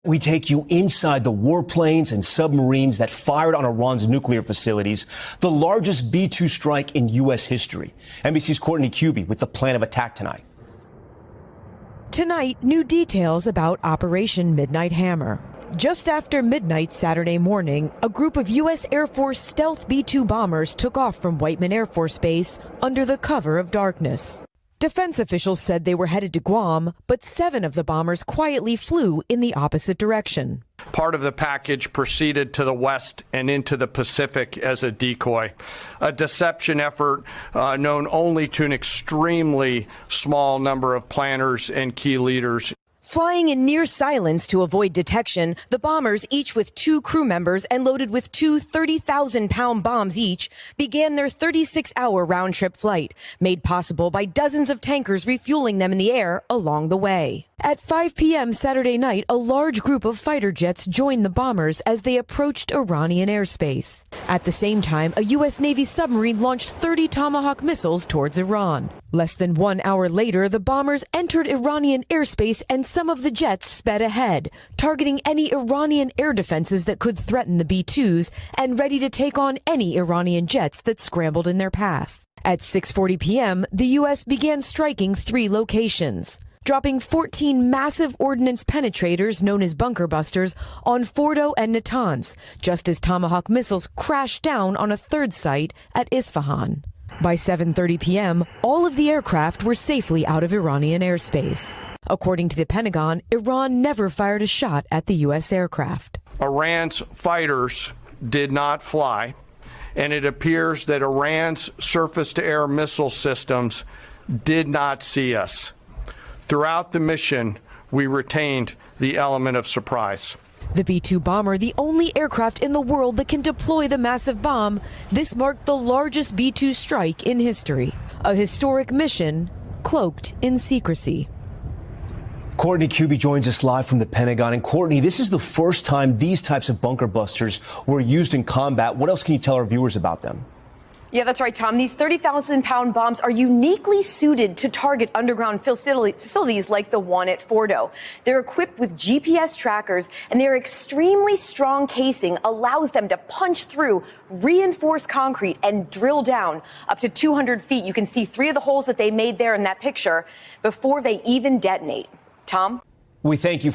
We take you inside the warplanes and submarines that fired on Iran's nuclear facilities, the largest B-2 strike in U.S. history. NBC's Courtney Kube with the plan of attack tonight. Tonight, new details about Operation Midnight Hammer. Just after midnight Saturday morning, a group of U.S. Air Force stealth B-2 bombers took off from Whiteman Air Force Base under the cover of darkness. Defense officials said they were headed to Guam, but 7 of the bombers quietly flew in the opposite direction. Part of the package proceeded to the west and into the Pacific as a decoy, a deception effort known only to an extremely small number of planners and key leaders. Flying in near silence to avoid detection, the bombers, each with 2 crew members and loaded with 2 30,000-pound bombs each, began their 36-hour round-trip flight, made possible by dozens of tankers refueling them in the air along the way. At 5 p.m. Saturday night, a large group of fighter jets joined the bombers as they approached Iranian airspace. At the same time, a U.S. Navy submarine launched 30 Tomahawk missiles towards Iran. Less than 1 hour later, the bombers entered Iranian airspace and some of the jets sped ahead, targeting any Iranian air defenses that could threaten the B-2s and ready to take on any Iranian jets that scrambled in their path. At 6:40 p.m., the U.S. began striking 3 locations, dropping 14 massive ordnance penetrators known as bunker busters on Fordo and Natanz, just as Tomahawk missiles crashed down on a 3rd site at Isfahan. By 7:30 p.m., all of the aircraft were safely out of Iranian airspace. According to the Pentagon, Iran never fired a shot at the U.S. aircraft. Iran's fighters did not fly, and it appears that Iran's surface-to-air missile systems did not see us. Throughout the mission, we retained the element of surprise. The B-2 bomber, the only aircraft in the world that can deploy the massive bomb, this marked the largest B-2 strike in history. A historic mission cloaked in secrecy. Courtney Kube joins us live from the Pentagon. And Courtney, this is the first time these types of bunker busters were used in combat. What else can you tell our viewers about them? Yeah, that's right, Tom. These 30,000-pound bombs are uniquely suited to target underground facilities like the one at Fordo. They're equipped with GPS trackers, and their extremely strong casing allows them to punch through reinforced concrete and drill down up to 200 feet. You can see 3 of the holes that they made there in that picture before they even detonate. Tom? We thank you.